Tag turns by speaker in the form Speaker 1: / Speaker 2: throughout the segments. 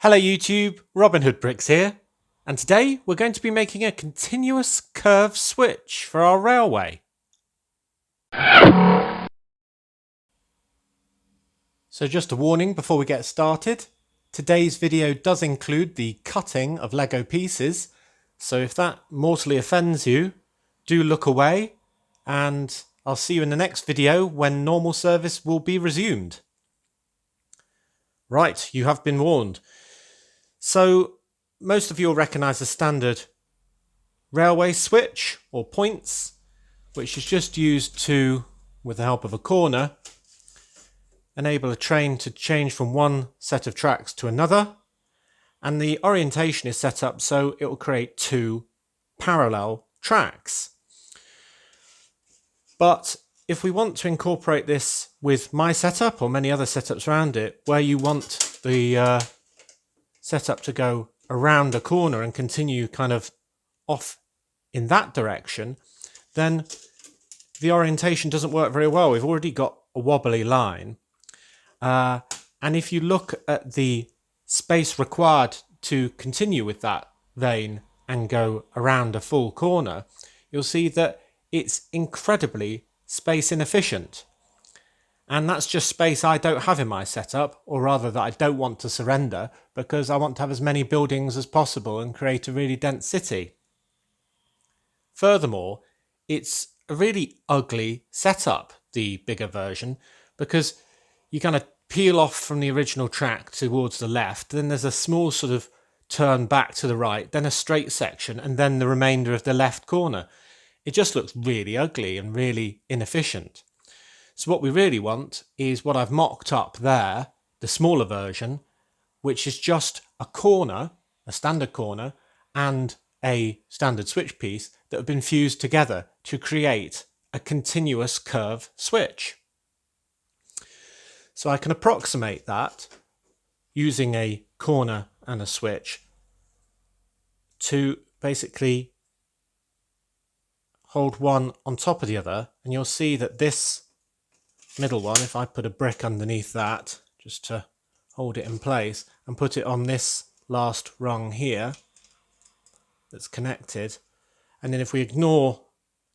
Speaker 1: Hello YouTube, Robin Hood Bricks here, and today we're going to be making a continuous curve switch for our railway. So just a warning before we get started, today's video does include the cutting of Lego pieces, so if that mortally offends you, do look away, and I'll see you in the next video when normal service will be resumed. Right, you have been warned. So most of you will recognise the standard railway switch or points, which is just used to, with the help of a corner, enable a train to change from one set of tracks to another, and the orientation is set up so it will create two parallel tracks. But if we want to incorporate this with my setup or many other setups around it, where you want the setup to go around a corner and continue kind of off in that direction, then the orientation doesn't work very well. We've already got a wobbly line. And if you look at the space required to continue with that vein and go around a full corner, you'll see that it's incredibly space inefficient. And that's just space I don't have in my setup, or rather that I don't want to surrender, because I want to have as many buildings as possible and create a really dense city. Furthermore, it's a really ugly setup, the bigger version, because you kind of peel off from the original track towards the left, then there's a small sort of turn back to the right, then a straight section, and then the remainder of the left corner. It just looks really ugly and really inefficient. So what we really want is what I've mocked up there, the smaller version, which is just a corner, a standard corner, and a standard switch piece that have been fused together to create a continuous curve switch. So I can approximate that using a corner and a switch to basically hold one on top of the other, and you'll see that this middle one, if I put a brick underneath that just to hold it in place and put it on this last rung here that's connected, and then if we ignore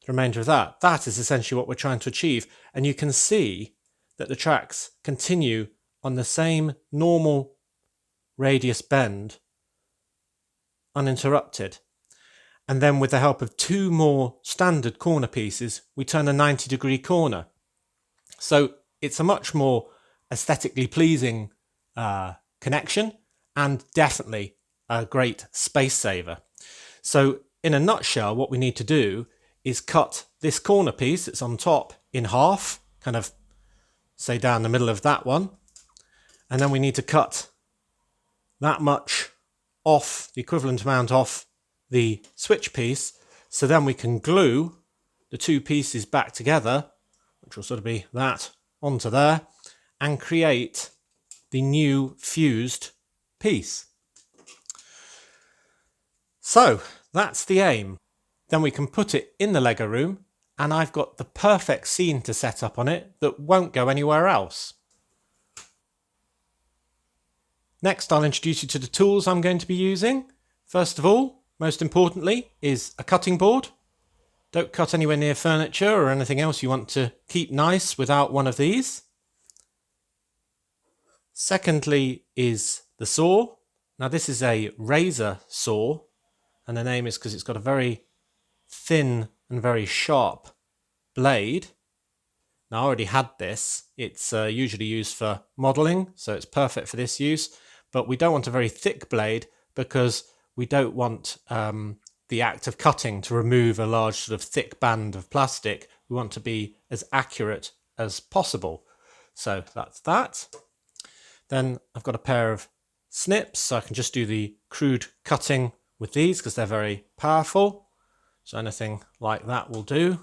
Speaker 1: the remainder of that, that is essentially what we're trying to achieve. And you can see that the tracks continue on the same normal radius bend uninterrupted, and then with the help of two more standard corner pieces we turn a 90-degree corner. So it's a much more aesthetically pleasing connection, and definitely a great space saver. So in a nutshell, what we need to do is cut this corner piece that's on top in half, kind of say down the middle of that one, and then we need to cut that much off, the equivalent amount off the switch piece, so then we can glue the two pieces back together, which will sort of be that onto there, and create the new fused piece. So that's the aim. Then we can put it in the Lego room, and I've got the perfect scene to set up on it that won't go anywhere else. Next, I'll introduce you to the tools I'm going to be using. First of all, most importantly, is a cutting board. Don't cut anywhere near furniture or anything else you want to keep nice without one of these. Secondly is the saw. Now this is a razor saw, and the name is because it's got a very thin and very sharp blade. Now I already had this. It's usually used for modelling, so it's perfect for this use, but we don't want a very thick blade because we don't want the act of cutting to remove a large sort of thick band of plastic. We want to be as accurate as possible. So that's that. Then I've got a pair of snips, so I can just do the crude cutting with these because they're very powerful. So anything like that will do.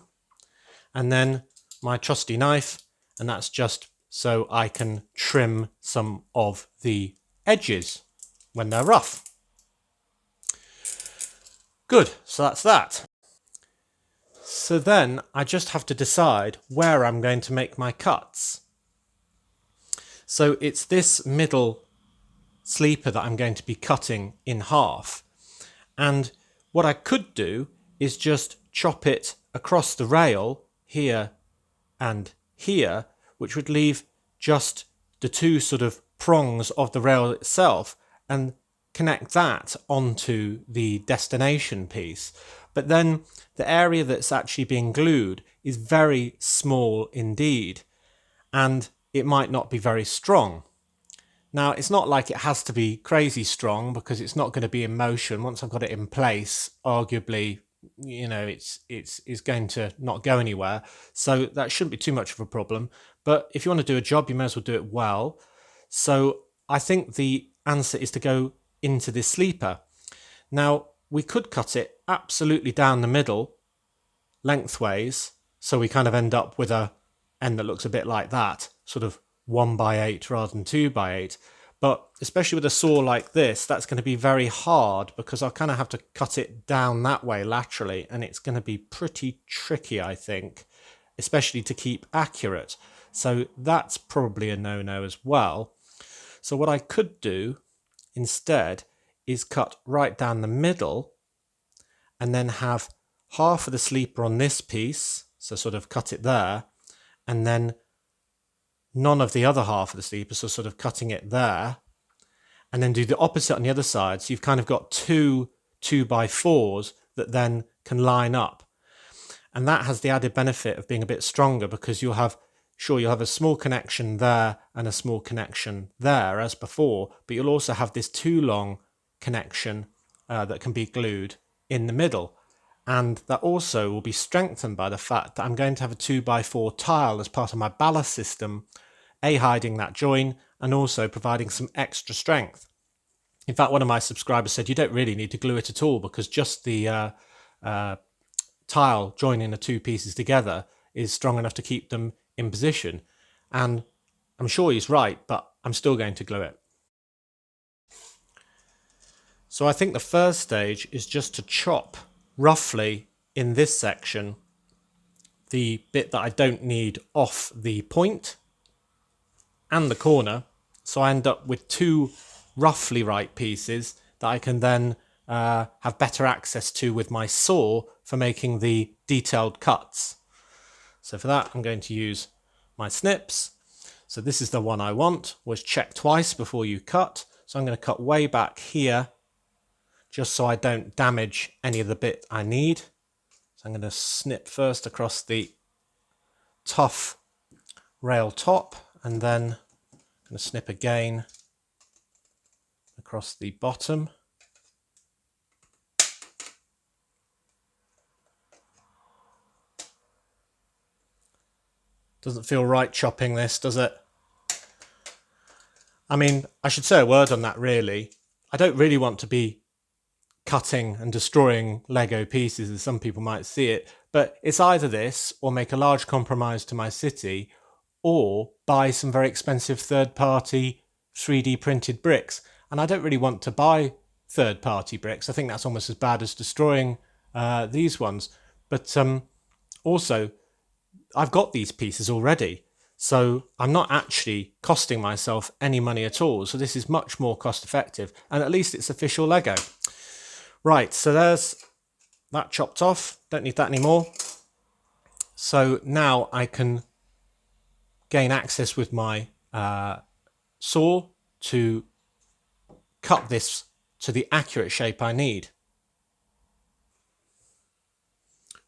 Speaker 1: And then my trusty knife, and that's just so I can trim some of the edges when they're rough. Good, so that's that. So then I just have to decide where I'm going to make my cuts. So it's this middle sleeper that I'm going to be cutting in half. And what I could do is just chop it across the rail here and here, which would leave just the two sort of prongs of the rail itself and connect that onto the destination piece. But then the area that's actually being glued is very small indeed, and it might not be very strong. Now, it's not like it has to be crazy strong because it's not going to be in motion. Once I've got it in place, arguably, it's going to not go anywhere. So that shouldn't be too much of a problem. But if you want to do a job, you may as well do it well. So I think the answer is to go into this sleeper. Now, we could cut it absolutely down the middle, lengthways, so we kind of end up with a end that looks a bit like that, sort of 1x8 rather than 2x8. But especially with a saw like this, that's going to be very hard because I'll kind of have to cut it down that way laterally, and it's going to be pretty tricky, I think, especially to keep accurate. So that's probably a no-no as well. So what I could do instead is cut right down the middle and then have half of the sleeper on this piece, so sort of cut it there, and then none of the other half of the sleeper, so sort of cutting it there, and then do the opposite on the other side. So you've kind of got two 2x4s that then can line up. And that has the added benefit of being a bit stronger because you'll have a small connection there and a small connection there as before, but you'll also have this too long connection that can be glued in the middle. And that also will be strengthened by the fact that I'm going to have a 2x4 tile as part of my ballast system, hiding that join and also providing some extra strength. In fact, one of my subscribers said you don't really need to glue it at all because just the tile joining the two pieces together is strong enough to keep them in position. And I'm sure he's right, but I'm still going to glue it. So I think the first stage is just to chop roughly in this section the bit that I don't need off the point and the corner, so I end up with two roughly right pieces that I can then have better access to with my saw for making the detailed cuts. So for that I'm going to use my snips. So this is the one I want. Always check twice before you cut. So I'm going to cut way back here just so I don't damage any of the bit I need. So I'm going to snip first across the tough rail top, and then I'm going to snip again across the bottom. Doesn't feel right chopping this, does it? I mean, I should say a word on that really. I don't really want to be cutting and destroying Lego pieces as some people might see it, but it's either this or make a large compromise to my city or buy some very expensive third-party 3D printed bricks. And I don't really want to buy third-party bricks. I think that's almost as bad as destroying these ones. But also, I've got these pieces already, so I'm not actually costing myself any money at all. So this is much more cost effective, and at least it's official Lego. Right, so there's that chopped off. Don't need that anymore. So now I can gain access with my saw to cut this to the accurate shape I need.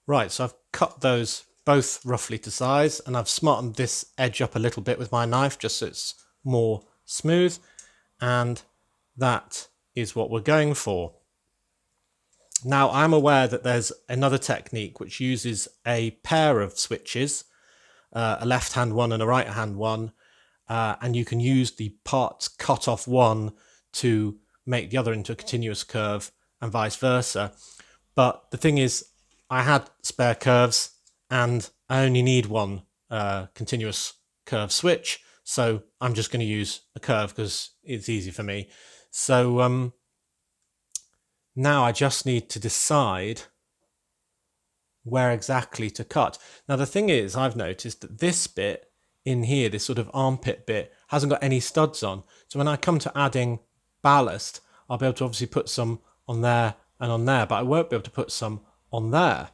Speaker 1: Right, so I've cut those both roughly to size, and I've smartened this edge up a little bit with my knife just so it's more smooth, and that is what we're going for. Now, I'm aware that there's another technique which uses a pair of switches, a left-hand one and a right-hand one, and you can use the parts cut off one to make the other into a continuous curve and vice versa. But the thing is, I had spare curves and I only need one continuous curve switch, so I'm just going to use a curve because it's easy for me. So now I just need to decide where exactly to cut. Now the thing is, I've noticed that this bit in here, this sort of armpit bit, hasn't got any studs on. So when I come to adding ballast, I'll be able to obviously put some on there and on there, but I won't be able to put some on there.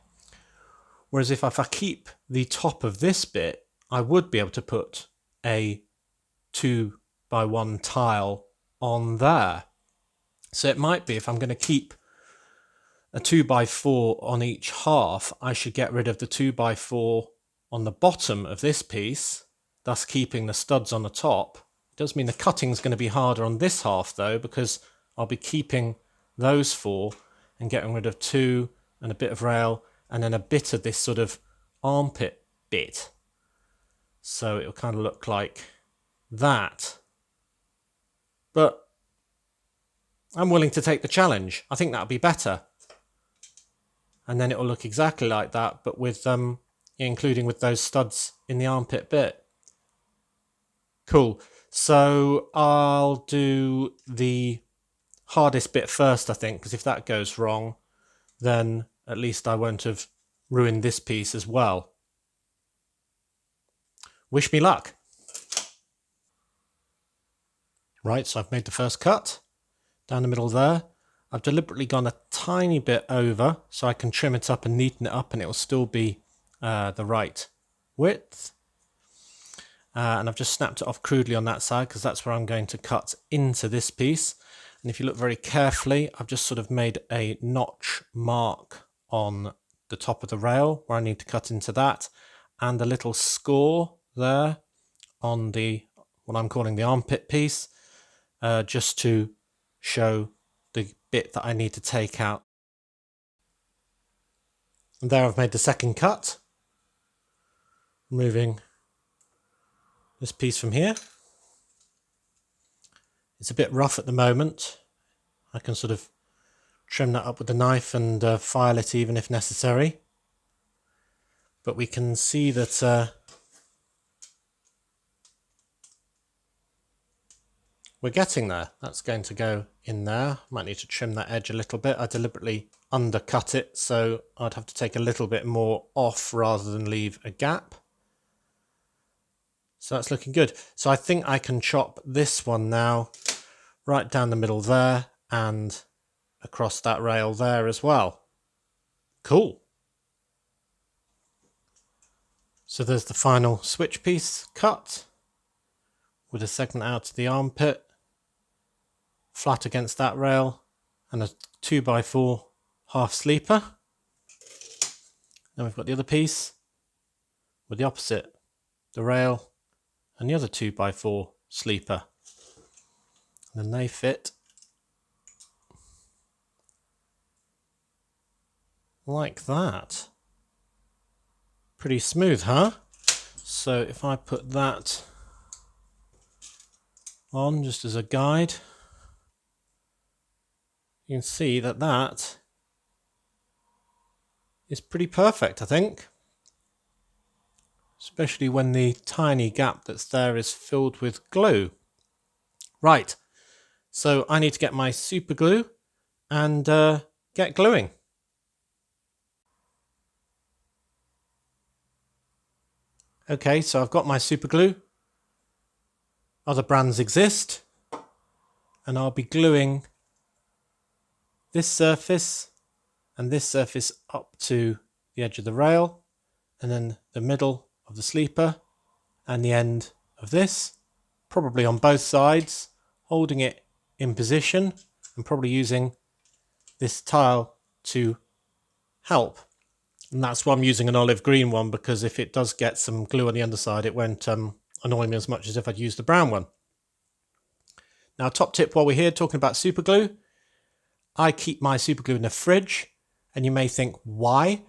Speaker 1: Whereas if I keep the top of this bit, I would be able to put a 2x1 tile on there. So it might be, if I'm going to keep a 2x4 on each half, I should get rid of the 2x4 on the bottom of this piece, thus keeping the studs on the top. It does mean the cutting's going to be harder on this half though, because I'll be keeping those 4 and getting rid of 2 and a bit of rail and then a bit of this sort of armpit bit. So it'll kind of look like that. But I'm willing to take the challenge. I think that'll be better. And then it'll look exactly like that, but with including with those studs in the armpit bit. Cool. So I'll do the hardest bit first, I think, because if that goes wrong, then at least I won't have ruined this piece as well. Wish me luck. Right, so I've made the first cut down the middle there. I've deliberately gone a tiny bit over so I can trim it up and neaten it up, and it will still be the right width. And I've just snapped it off crudely on that side because that's where I'm going to cut into this piece. And if you look very carefully, I've just sort of made a notch mark on the top of the rail where I need to cut into that, and a little score there on the what I'm calling the armpit piece, just to show the bit that I need to take out. And there I've made the second cut, removing this piece from here. It's a bit rough at the moment. I can sort of trim that up with a knife and file it even if necessary. But we can see that we're getting there. That's going to go in there. Might need to trim that edge a little bit. I deliberately undercut it, so I'd have to take a little bit more off rather than leave a gap. So that's looking good. So I think I can chop this one now right down the middle there and across that rail there as well. Cool. So there's the final switch piece cut with a segment out to the armpit, flat against that rail, and a 2x4 half sleeper. Then we've got the other piece with the opposite, the rail, and the other 2x4 sleeper. And then they fit like that. Pretty smooth, huh? So if I put that on just as a guide, you can see that that is pretty perfect, I think. Especially when the tiny gap that's there is filled with glue. Right, so I need to get my super glue and get gluing. Okay, so I've got my super glue. Other brands exist, and I'll be gluing this surface and this surface up to the edge of the rail, and then the middle of the sleeper and the end of this, probably on both sides, holding it in position and probably using this tile to help. And that's why I'm using an olive green one, because if it does get some glue on the underside, it won't annoy me as much as if I'd used the brown one. Now, top tip while we're here talking about super glue, I keep my super glue in the fridge, and you may think, why?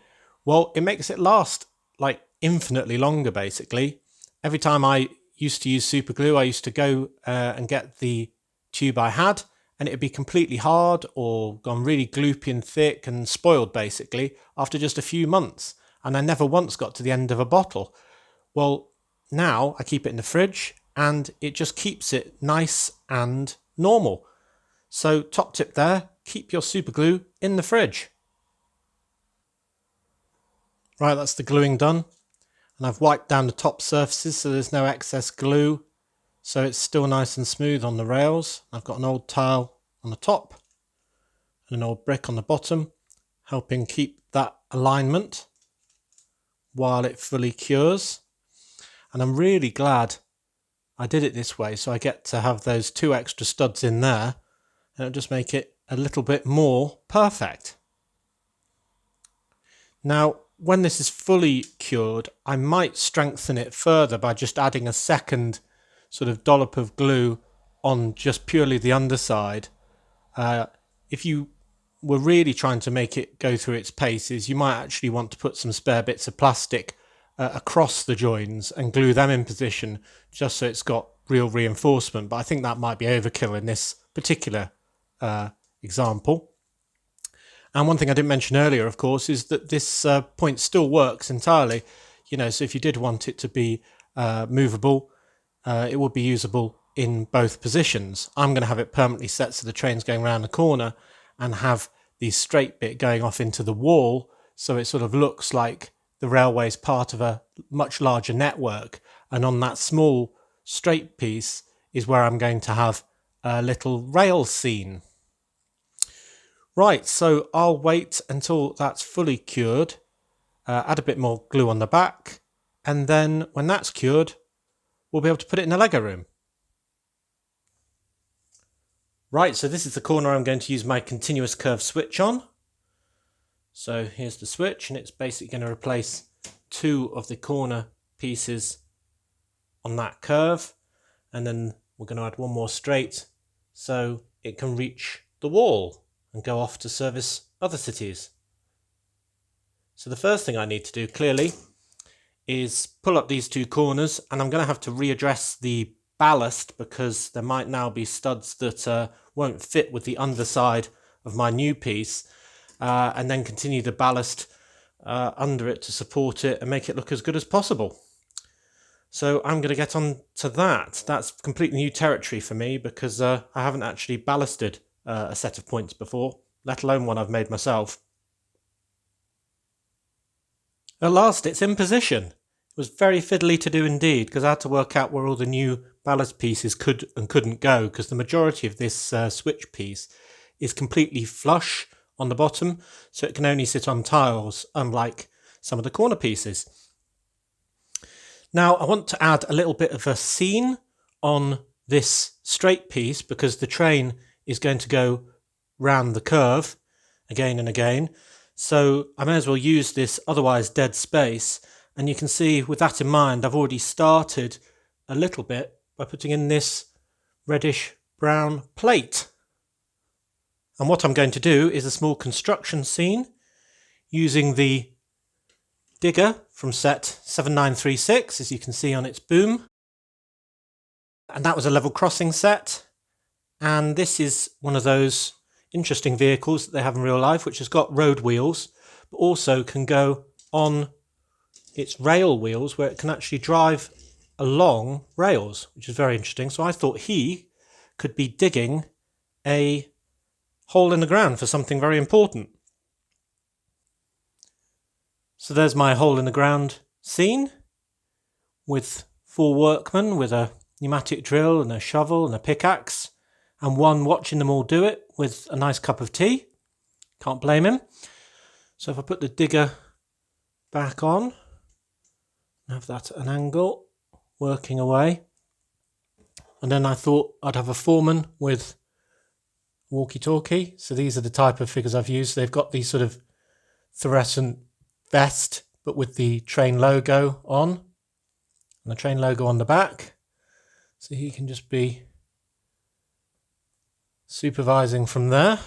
Speaker 1: Well, it makes it last like infinitely longer, basically. Every time I used to use super glue, I used to go and get the tube I had, and it'd be completely hard or gone really gloopy and thick and spoiled, basically, after just a few months. And I never once got to the end of a bottle. Well, now I keep it in the fridge, and it just keeps it nice and normal. So top tip there, keep your super glue in the fridge. Right, that's the gluing done. And I've wiped down the top surfaces so there's no excess glue. so it's still nice and smooth on the rails. I've got an old tile on the top and an old brick on the bottom, helping keep that alignment while it fully cures. And I'm really glad I did it this way, so I get to have those 2 extra studs in there, and it'll just make it a little bit more perfect. Now, when this is fully cured, I might strengthen it further by just adding a second sort of dollop of glue on just purely the underside. If you were really trying to make it go through its paces, you might actually want to put some spare bits of plastic across the joins and glue them in position just so it's got real reinforcement. But I think that might be overkill in this particular example. And one thing I didn't mention earlier, of course, is that this point still works entirely. So if you did want it to be movable, it would be usable in both positions. I'm going to have it permanently set so the train's going around the corner and have the straight bit going off into the wall, so it sort of looks like the railway is part of a much larger network. And on that small straight piece is where I'm going to have a little rail scene. Right, so I'll wait until that's fully cured, add a bit more glue on the back, and then when that's cured, we'll be able to put it in the Lego room. Right, so this is the corner I'm going to use my continuous curve switch on. So here's the switch, and it's basically going to replace 2 of the corner pieces on that curve, and then we're going to add 1 more straight so it can reach the wall and go off to service other cities. So the first thing I need to do clearly is pull up these 2 corners, and I'm going to have to readdress the ballast because there might now be studs that won't fit with the underside of my new piece, and then continue the ballast under it to support it and make it look as good as possible. So I'm going to get on to that. That's completely new territory for me because I haven't actually ballasted a set of points before, let alone one I've made myself. At last it's in position. It was very fiddly to do indeed, because I had to work out where all the new ballast pieces could and couldn't go, because the majority of this switch piece is completely flush on the bottom, so it can only sit on tiles, unlike some of the corner pieces. Now I want to add a little bit of a scene on this straight piece because the train is going to go round the curve again and again, so I may as well use this otherwise dead space. And you can see with that in mind, I've already started a little bit by putting in this reddish brown plate. And what I'm going to do is a small construction scene using the digger from set 7936, as you can see on its boom. And that was a level crossing set. And this is one of those interesting vehicles that they have in real life, which has got road wheels, but also can go on its rail wheels where it can actually drive along rails, which is very interesting. So I thought he could be digging a hole in the ground for something very important. So there's my hole in the ground scene with 4 workmen with a pneumatic drill and a shovel and a pickaxe, and one watching them all do it with a nice cup of tea. Can't blame him. So if I put the digger back on, have that at an angle, working away. And then I thought I'd have a foreman with walkie-talkie. So these are the type of figures I've used. They've got these sort of fluorescent vest, but with the train logo on, and the train logo on the back. So he can just be supervising from there.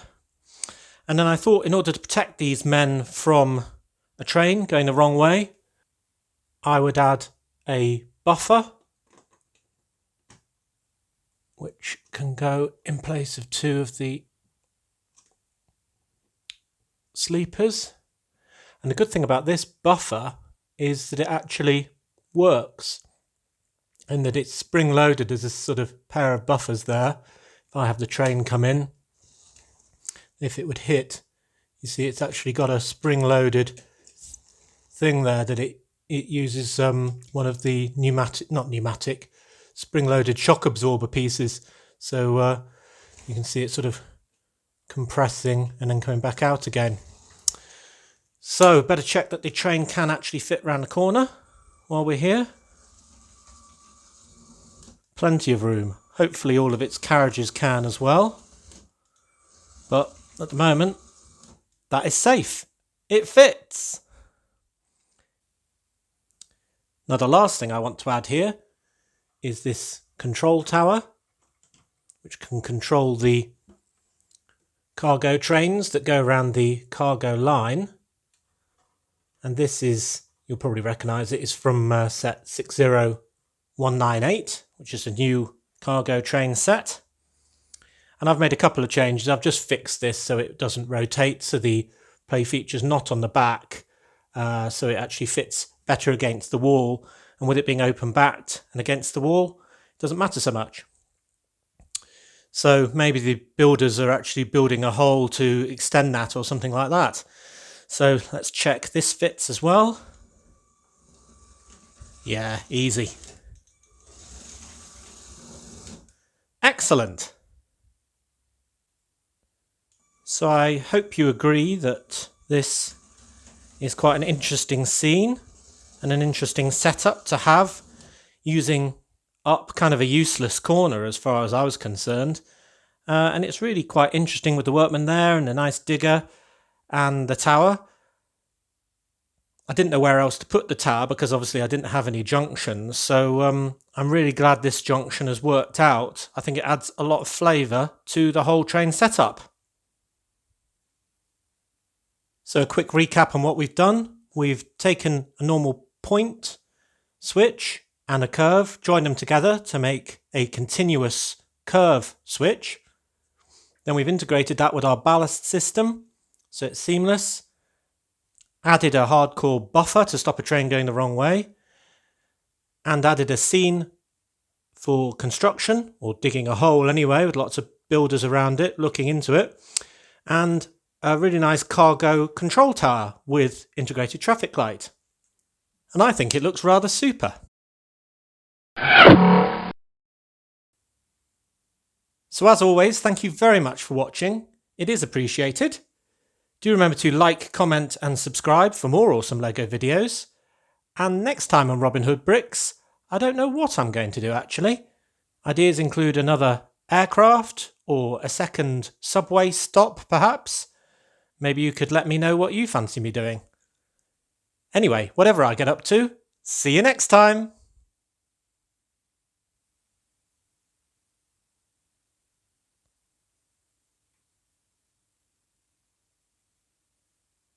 Speaker 1: And then I thought, in order to protect these men from a train going the wrong way, I would add a buffer which can go in place of 2 of the sleepers. And the good thing about this buffer is that it actually works, and that it's spring loaded as a sort of pair of buffers there. If I have the train come in, if it would hit, you see it's actually got a spring loaded thing there that it uses one of the spring-loaded shock absorber pieces. So you can see it sort of compressing and then coming back out again. So better check that the train can actually fit around the corner while we're here. Plenty of room. Hopefully all of its carriages can as well. But at the moment, that is safe. It fits. Now the last thing I want to add here is this control tower, which can control the cargo trains that go around the cargo line. And this is, you'll probably recognise it, is from set 60198, which is a new cargo train set. And I've made a couple of changes. I've just fixed this so it doesn't rotate, so the play feature's not on the back, so it actually fits better against the wall. And with it being open backed and against the wall, it doesn't matter so much. So maybe the builders are actually building a hole to extend that or something like that. So let's check this fits as well. Yeah, easy. Excellent. So I hope you agree that this is quite an interesting scene and an interesting setup to have, using up kind of a useless corner as far as I was concerned. And it's really quite interesting with the workmen there and the nice digger and the tower. I didn't know where else to put the tower because obviously I didn't have any junctions. So I'm really glad this junction has worked out. I think it adds a lot of flavour to the whole train setup. So a quick recap on what we've done. We've taken a normal point, switch and a curve, joined them together to make a continuous curve switch. Then we've integrated that with our ballast system, so it's seamless. Added a hardcore buffer to stop a train going the wrong way. And added a scene for construction, or digging a hole anyway, with lots of builders around it looking into it. And a really nice cargo control tower with integrated traffic light. And I think it looks rather super. So as always, thank you very much for watching. It is appreciated. Do remember to like, comment and subscribe for more awesome LEGO videos. And next time on Robin Hood Bricks, I don't know what I'm going to do actually. Ideas include another aircraft or a second subway stop perhaps. Maybe you could let me know what you fancy me doing. Anyway, whatever I get up to, see you next time!